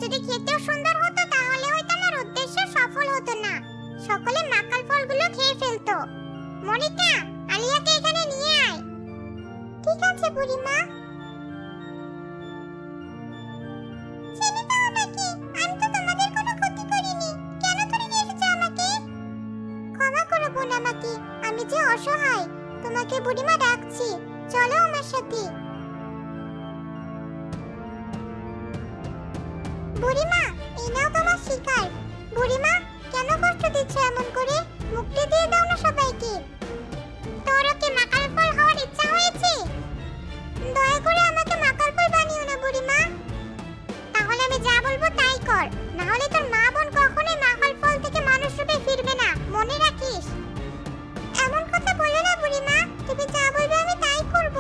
যদি খেতেও সুন্দর হতো তাহলে হয়তো আমার উদ্দেশ্য সফল হতো না। সকলে মাকাল ফলগুলো খেয়ে ফেলতো। মনিকা, আলিয়াকে এখানে নিয়ে আয়। ঠিক আছে বুড়িমা। ছেড়ে দাও আমাকে, আমি তো তোমাদের কোনো ক্ষতি করিনি। কেন ধরে নিয়ে এসেছো আমাকে? ক্ষমা করো বোন আমাকে, আমি যে অসহায়। তোমাকে বুড়িমা ডাকছি, চলো আমার সাথে। বুড়িমা, এই নাও তোমার শিকার। বুড়িমা, কেন কষ্ট দিচ্ছ এমন করে? মুক্তি দিয়ে দাও না সবাইকে। তোরও কি মাকাল ফল হওয়ার ইচ্ছা হয়েছে? দয়া করে আমাকে মাকাল ফল বানিও না বুড়িমা। তাহলে আমি যা বলবো তাই কর, না হলে তোর মা বোন কখনোই মাকাল ফল থেকে মানুষ রূপে ফিরবে না, মনে রাখিস। এমন কথা বলো না বুড়িমা, তুমি যা বলবে আমি তাই করব।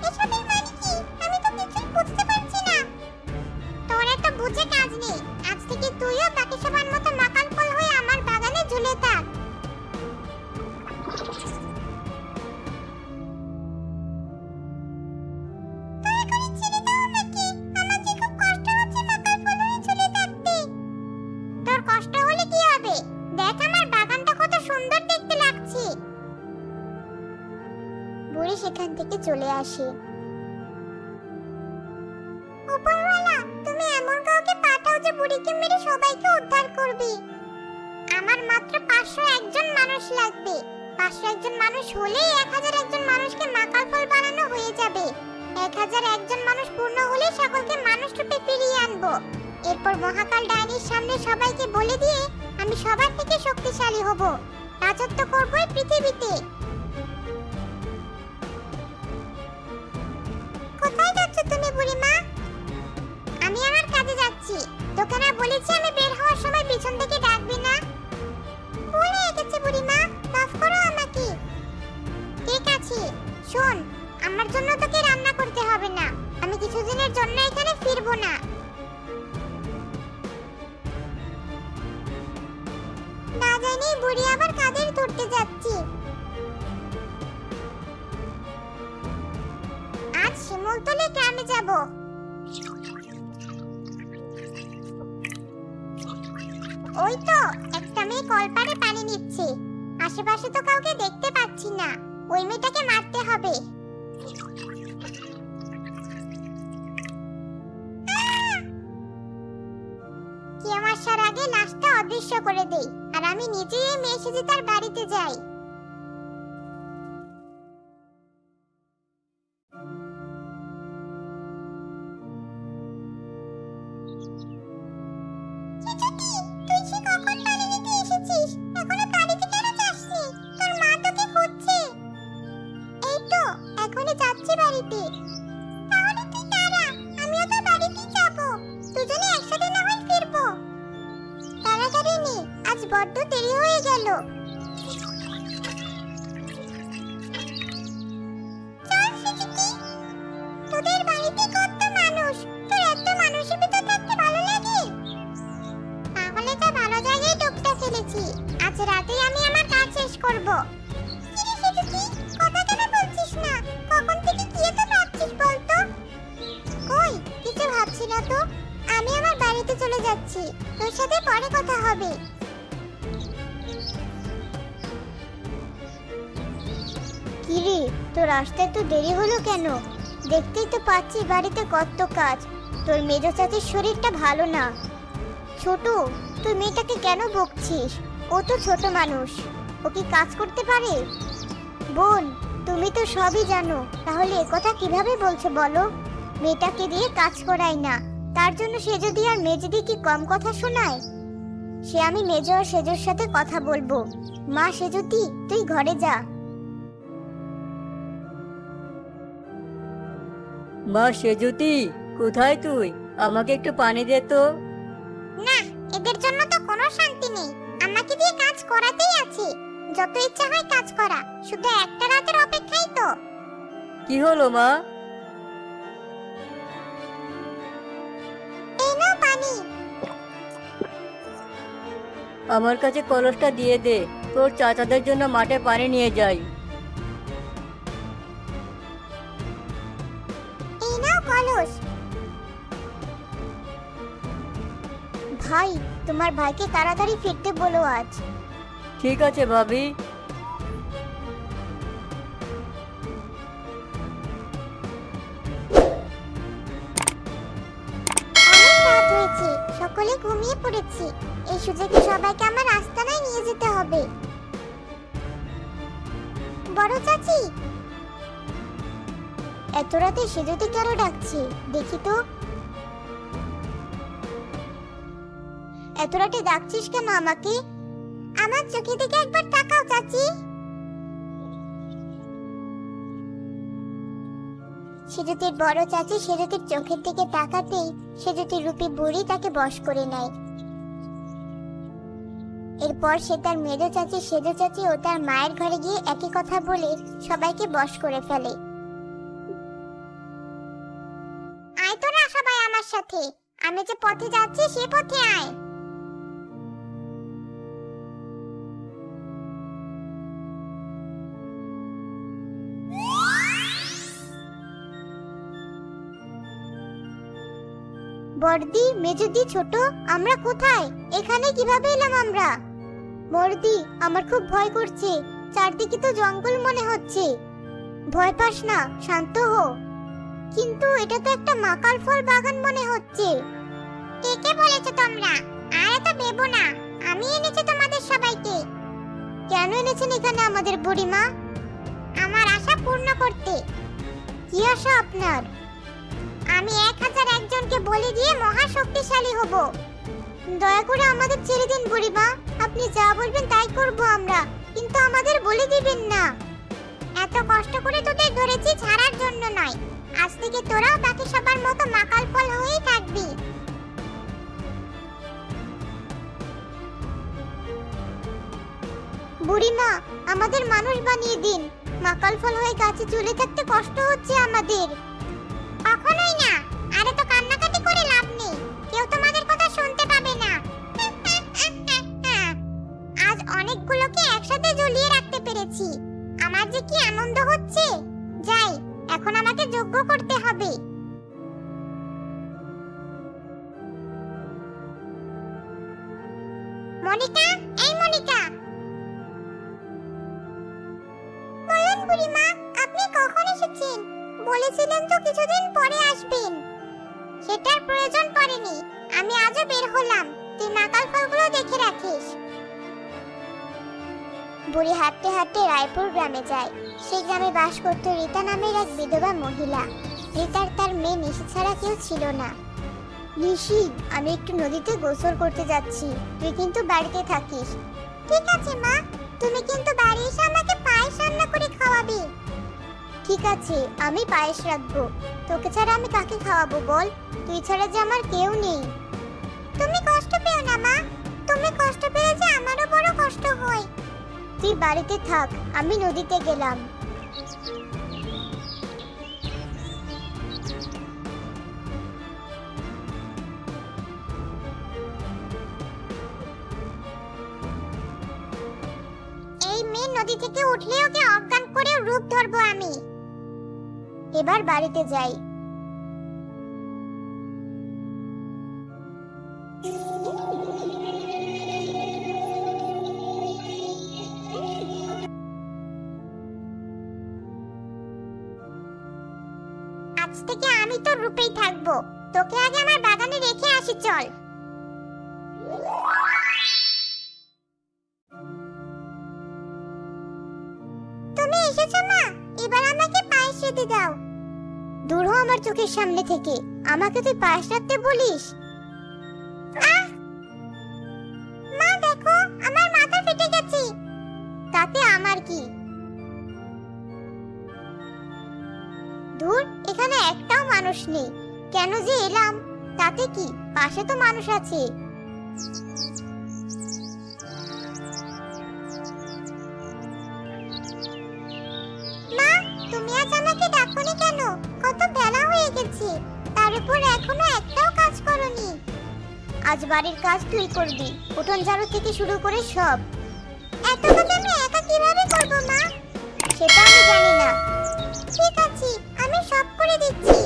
এসবের মানে কি? আমি তো কিছুই বুঝতে পারছি না। তোর এত বুঝে কাজ নেই। আজ থেকে তুইও বাকি সবার মতো মাকাল ফল হয়ে আমার বাগানে ঝুলে থাক। দয়া করে ছেড়ে দাও আমাকে, আমার যে খুব কষ্ট হচ্ছে মাকাল ফল হয়ে ঝুলে থাকতে। তোর কষ্ট হলে কি হবে? দেখ আমার বাগানটা কত সুন্দর দেখতে লাগছে। বুড়ি সেখান থেকে চলে আসে। উপরওয়ালা, তুমি এমন কাউকে পাঠাও যে বুড়িকে মেরে সবাইকে উদ্ধার করবে। আমার মাত্র 501 জন মানুষ লাগবে। 501 জন মানুষ হলেই 1001 জন মানুষকে মাকাল ফল বানানো হয়ে যাবে। 1001 জন মানুষ পূর্ণ হলে সকলকে মানুষ রূপে ফিরিয়ে আনবো। এরপর মহাকাল ডাইনির সামনে সবাইকে বলে দিয়ে আমি সবার থেকে শক্তিশালী হব। রাজত্ব করব এই পৃথিবীতে। কোথায় যাচ্ছ তুমি বুড়িমা? আমি আমার কাজে যাচ্ছি। তোকে না বলেছি আমি বের হওয়ার সময় পিছন থেকে ডাকবি না? ভুলে গেছি বুড়িমা, মাফ করো আমাকে। ঠিক আছে, শোন, আমার জন্য তোকে রান্না করতে হবে না। আমি কিছুদিনের জন্য এখানে ফিরবো না। না জানি বুড়ি আবার কাদের ধরতে যাচ্ছি। আজ শিমুলতলে গ্রামে যাব। ওই তো একটা মেয়ে কলপারে পানি নিচ্ছে। আশেপাশে তো কাউকে দেখতে পাচ্ছি না। ওই মেয়েটাকে মারতে হবে। কেউ আসার আগে লাশটা অদৃশ্য করে দেই, আর আমি নিজেই এই মেয়ে সেজে তার বাড়িতে যাই। চিচুকি, তুই সে কখন পানি নিতে এসেছিস? এখনো বাড়িতে কেন যাসনি? তোর মা তোকে খুঁজছে। এই তো এখনই যাচ্ছি বাড়িতে। তাহলে তুই দাঁড়া, আমিও তো বাড়িতেই যাব। দুজনে একসাথে না হয় ফিরবো। তাড়াতাড়ি নে, আজ বড্ড দেরি হয়ে গেল। চল চিচুকি। তোদের বাড়িতে কত মানুষ, তোর এত মানুষের ভিতর থাকতে ভালো লাগে? তাহলে তো ভালো জায়গায় ঢুকতে ফেলেছি। আজ রাতেই আমি আমার কাজ শেষ করব। কিরে চিচুকি, কথা কেন বলছিস না? কখন থেকে কি এত ভাবছিস বলতো? কই, কিছু ভাবছি না তো। আমি আমার বাড়িতে চলে যাচ্ছি, তোর সাথে পরে কথা হবে। কিরে, তোর আসতে এত দেরি হলো কেন? দেখতেই তো পাচ্ছি বাড়িতে কত কাজ। তোর মেজো চাচির শরীরটা ভালো না। ছোট, তুই মেয়েটাকে কেন বকছিস? ও তো ছোট মানুষ, ও কি কাজ করতে পারে? বোন, তুমি তো সবই জানো, তাহলে একথা কিভাবে বলছো বলো? মেয়েটাকে দিয়ে কাজ করাই না, তার জন্য সেজদি আর মেজদি কি কম কথা শোনায়? সে আমি মেজো আর সেজোর সাথে কথা বলবো। মা সেজদি, তুই ঘরে যা। মা সেজুতি, কোথায় তুই? আমাকে একটু পানি দে তো। না, এদের জন্য তো কোনো শান্তি নেই। আমাকে দিয়ে কাজ করাতেই আছে। যত ইচ্ছা হয় কাজ করা, শুধু একটা রাতের অপেক্ষাই তো। কি হলো মা? এই নাও পানি। আমার কাছে কলসটা দিয়ে দে, তোর চাচাদের জন্য মাঠে পানি নিয়ে যাই। এই নাও কলস। ভাই, তোমার ভাইকে তাড়াতাড়ি ফিরতে বলো আজ। ঠিক আছে ভাবি। অনেক রাত হয়েছে, সকলে ঘুমিয়ে পড়েছে। এই সুযোগে সবাইকে আমার আস্তানায় নিয়ে যেতে হবে। বড় চাচি, এত রাতে সেজুতে কেন ডাকছে? দেখি তো। এত রাতে ডাকছিস কেন আমাকে? আমার চোখের দিকে একবার তাকাও চাচি। সেজুতির বড় চাচি সেজুতির চোখের দিকে তাকাতেই সেজুতির রূপী বুড়ি তাকে বশ করে নেয়। এরপর সে তার মেজো চাচি সেজো চাচি ও তার মায়ের ঘরে গিয়ে একই কথা বলে সবাইকে বশ করে ফেলে। আয় তোরা সবাই আমার সাথে, আমি যে পথে যাচ্ছি সে পথে আয়। বড়দি, মেজদি, ছোট, আমরা কোথায়? এখানে কিভাবে এলাম আমরা? বড়দি, আমার খুব ভয় করছে, চারদিকে তো জঙ্গল মনে হচ্ছে। ভয় পাস না, শান্ত হো। কিন্তু এটা তো একটা মাকাল ফল বাগান মনে হচ্ছে। কে বলেছো তোমরা? আর এত ভেবো না, আমি এনেছি তোমাদের সবাইকে। কেন এনেছেন এখানে আমাদের বুড়িমা? আমার আশা পূর্ণ করতে। কি আশা আপনার? আমি 1001 জনকে বলি দিয়ে মহা শক্তিশালী হব। দয়া করে আমাদের ছেড়ে দিন বুড়িমা, আপনি যা বলবেন তাই করব আমরা, কিন্তু আমাদের বলে দিবেন না। এত কষ্ট করে তোদের ধরেছি ছাড়ার জন্য নয়, আজ থেকে তোরাও বাকি সবার মতো মাকাল ফল হয়েই থাকবি। বুড়িমা, আমাদের মানুষ বানিয়ে দিন, মাকাল ফল হয়ে গাছে ঝুলে থাকতে কষ্ট হচ্ছে আমাদের। কখনোই না, আরে তো কান্নাকাটি করে লাভ নেই, কেউ তোমাদের কথা শুনতে পাবে না। আজ অনেকগুলোকে একসাথে ঝুলিয়ে রাখতে পেরেছি, আমার যে কি আনন্দ হচ্ছে। যাই, এখন আমাকে যজ্ঞ করতে হবে। মনিকা, এই মনিকা। বলুন বুড়িমা, আপনি কখন এসেছেন? বলেছিলেন তো কিছুদিন পরে আসবেন। সেটার প্রয়োজন পড়েনি, আমি আজও বের হলাম, তুই মাকাল ফলগুলো দেখে রাখিস। বুড়ি হাঁটতে হাঁটতে রায়পুর গ্রামে যায়। সেই গ্রামে বাস করত রীতা নামের এক বিধবা মহিলা। রীতার তার মেয়ে নিশি ছাড়া কেউ ছিল না। নিশি, আমি একটু নদীতে গোসল করতে যাচ্ছি, তুই কিন্তু বাড়িতে থাকিস। ঠিক আছে মা, তুমি কিন্তু বাড়ি এসে আমাকে পায়েস রান্না করে খাওয়াবে। ঠিক আছে, আমি পায়েস রাখবো। তোকে ছাড়া আমি কাকে খাওয়াবো বল? তুই ছাড়া যে আমার কেউ নেই। তুমি কষ্ট পেও না মা, তুমি কষ্ট পেলে যে আমারও বড় কষ্ট হয়। তুই বাড়িতে থাক, আমি নদীতে গেলাম। এই মেয়ে নদী থেকে উঠলে ওকে অজ্ঞান করে রূপ ধরবো আমি। এবার বাড়িতে যাই। আজ থেকে আমি তোর রূপেই থাকবো, তোকে আগে আমার বাগানে রেখে আসি, চল। তুমি এসেছো মা, এবার আমাকে পায়েস রেঁধে দাও। দূর হ আমার চোখের সামনে থেকে, আমাকে তুই পায়েস রাখতে বলিস? মা দেখো, আমার মাথা ফেটে গেছে। তাতে আমার কি? দূর, এখানে একটাও মানুষ নেই, কেন যে এলাম? তাতে কি, পাশে তো মানুষ আছে। মা, তুমি আজ আমাকে ডাকোনি কেন? কত বেলা হয়ে গেছে, তার উপর এখনো একটাও কাজ করোনি। আজ বাড়ির কাজ তুই করবি, উঠোন ঝাড়ু থেকে শুরু করে সব। এত কাজ আমি একা কিভাবে করব মা? সেটা আমি জানি না। ঠিক আছে, আমি সব করে দিচ্ছি।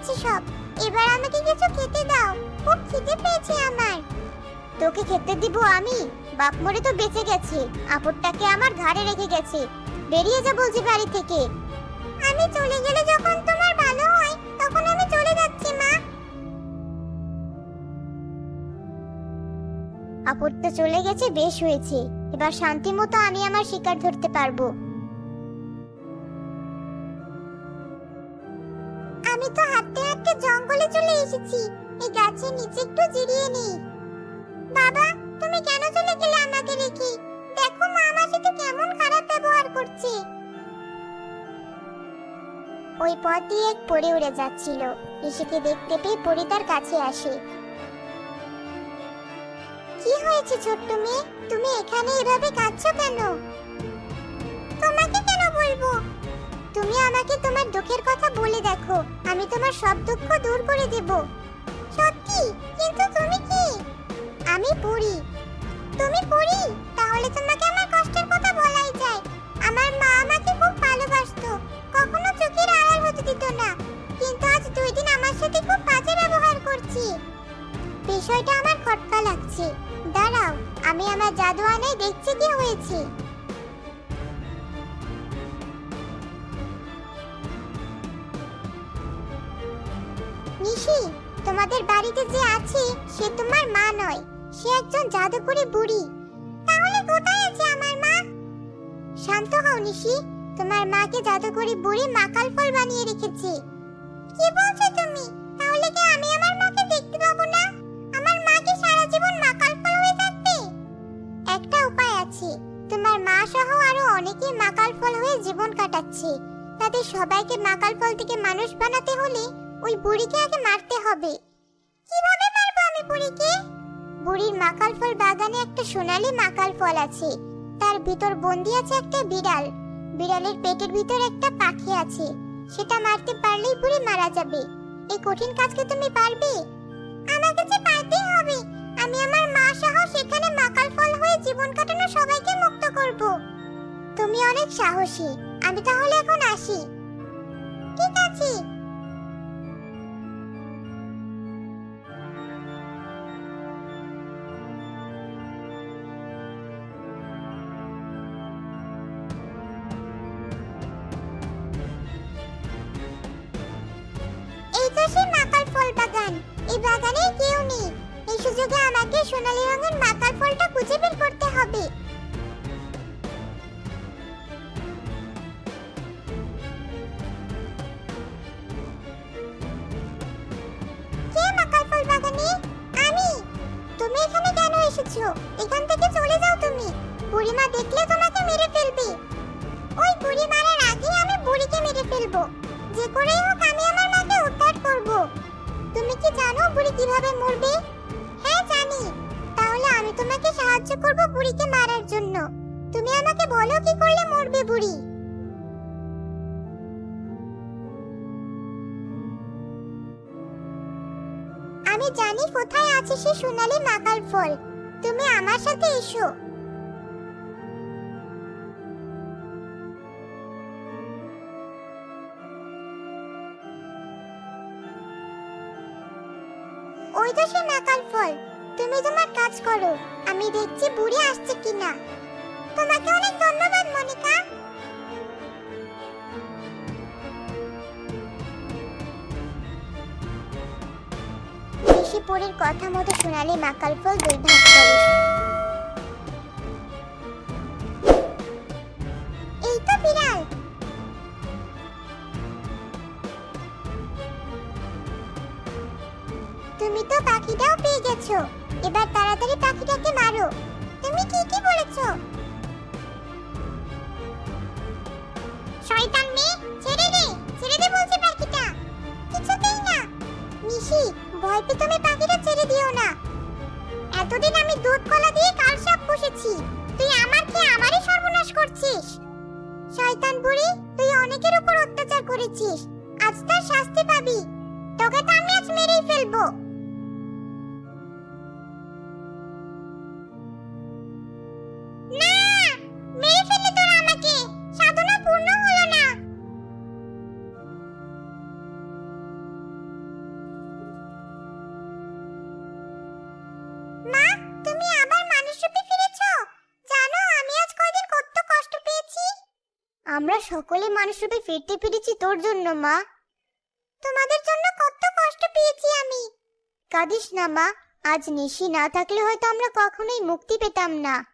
গেছে সব। এবার আমাকে কিছু খেতে দাও, খুব খিদে পেয়েছে আমার। তোকে খেতে দিব আমি? বাপ মরে তো বেঁচে গেছে, আপদটাকে আমার ঘাড়ে রেখে গেছে। বেরিয়ে যা বলছি বাড়ি থেকে। আমি চলে গেলে যখন তোমার ভালো হয়, তখন আমি চলে যাচ্ছি মা। আপদটা চলে গেছে, বেশ হয়েছে। এবার শান্তি মতো আমি আমার শিকার ধরতে পারবো। আমি তো হাঁটতে হাঁটতে জঙ্গলে চলে এসেছি, এই গাছের নিচে একটু জিরিয়ে নিই। বাবা, তুমি কেন চলে গেলে আমাকে রেখে? দেখো মা আমার সাথে কেমন খারাপ ব্যবহার করছে। ওই পথ দিয়ে এক পরী উড়ে যাচ্ছিল। নিশিকে দেখতে পেয়ে পরী তার কাছে আসে। কি হয়েছে ছোট্ট মেয়ে, তুমি এখানে এভাবে কাঁদছো কেন? তোমাকে কেন বলবো? তুমি আমাকে তোমার দুঃখের কথা বলে দেখো, আমি তোমার সব দুঃখ দূর করে দেব। সত্যি? কিন্তু তুমি কি? আমি পরী। তুমি পরী? তাহলে তোমাকে আমার কষ্টের কথা বলাই যায়। আমার মা আমাকে খুব ভালোবাসতো, কখনো চোখের আড়াল হতে দিত না। কিন্তু আজ 2 দিন আমার সাথে খুব বাজে ব্যবহার করছে। বিষয়টা আমার খটকা লাগছে। দাঁড়াও, আমি আমার জাদু আনায় দেখছি কি হয়েছে। নিশি, তোমাদের বাড়িতে যে আছে সে তোমার মা নয়, সে একজন জাদুকরী বুড়ি। তাহলে কোথায় আছে আমার মা? শান্ত হও নিশি, তোমার মাকে জাদুকরী বুড়ি মাকাল ফল বানিয়ে রেখেছে। কি বলছো তুমি? তাহলে কি আমি আমার মাকে দেখতে পাবো না? আমার মা কি সারা জীবন মাকাল ফল হয়ে থাকবে? একটা উপায় আছে, তোমার মা সহ আরো অনেকেই মাকাল ফল হয়ে জীবন কাটাচ্ছে। তাদের সবাইকে মাকাল ফল থেকে মানুষ বানাতে হলে ওই বুড়িকে আগে মারতে হবে। কিভাবে মারবো আমি বুড়িকে? বুড়ির মাকাল ফল বাগানে একটা সোনালী মাকাল ফল আছে, তার ভিতর বন্দি আছে একটা বিড়াল। বিড়ালের পেটের ভিতর একটা পাখি আছে, সেটা মারতে পারলেই বুড়ি মারা যাবে। এই কঠিন কাজকে তুমি পারবে? আমাকে যে পারতেই হবে। আমি আমার মা সহ সেখানে মাকাল ফল হয়ে জীবন কাটানো সবাইকে মুক্ত করব। তুমি অনেক সাহসী, আমি তাহলে এখন আসি। ঠিক আছে। এই তো সেই মাকাল ফল বাগান। এই বাগানে কেউ নেই। এই সুযোগে আমাকে সোনালী রঙের মাকাল ফলটা খুঁজে বের করতে হবে। কে মাকাল ফল বাগানে? আমি। তুমি এখানে কেন এসেছো? এখান থেকে চলে যাও তুমি। বুড়িমা দেখলে তোমাকে মেরে ফেলবে। ওই বুড়ি মারার আগে আমি বুড়িকে মেরে ফেলবো। যে করেই হোক আমি আমার মাকে উদ্ধার করব। তুমি কি জানো বুড়ি কিভাবে মরবে? হ্যাঁ জানি। তাহলে আমি তোমাকে সাহায্য করব বুড়িকে মারার জন্য। তুমি আমাকে বলো কি করলে মরবে বুড়ি। আমি জানি কোথায় আছে সেই সোনালী মাকাল ফল। তুমি আমার সাথে এসো। ওই তো সেই মাকাল ফল। তুমি তোমার কাজ করো, আমি দেখছি বুড়ি আসছে কিনা। তোমাকে অনেক ধন্যবাদ মনিকা। ঋষি পরীর কথা মতো সোনালী মাকাল ফল 2 ভাগ করে। এই তো বিড়াল। তুমি তো পাখিটাও পেয়ে গেছো। এবার তাড়াতাড়ি পাখিটাকে মারো। তুমি কি বলেছো? শয়তান মেয়ে, ছেড়ে দে বলছি পাখিটা। কিছুতেই না। নিশি, ভয় পেয়ে তুমি পাখিটা ছেড়ে দিও না। এতদিন আমি দুধ কলা দিয়ে কাল সাপ পুষেছি, তুই আমার খেয়ে আমারই সর্বনাশ করছিস। শয়তান বুড়ি, তুই অনেকের উপর অত্যাচার করেছিস, আজ তার শাস্তি পাবি। তোকে তো আমি আজ মেরেই ফেলবো। না, মেরে ফেললে তোরা আমাকে, সাধনা পূর্ণ হলো না। আমরা সকলে মানুষরূপে ফিরতে পেরেছি তোর জন্য মা। তোমাদের জন্য কত কষ্ট পেয়েছি আমি। কাঁদিস না মা, আজ নিশি না থাকলে হয়তো আমরা কখনোই মুক্তি পেতাম না।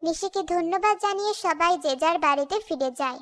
নিশিকে ধন্যবাদ জানিয়ে সবাই যে যার বাড়িতে ফিরে যায়।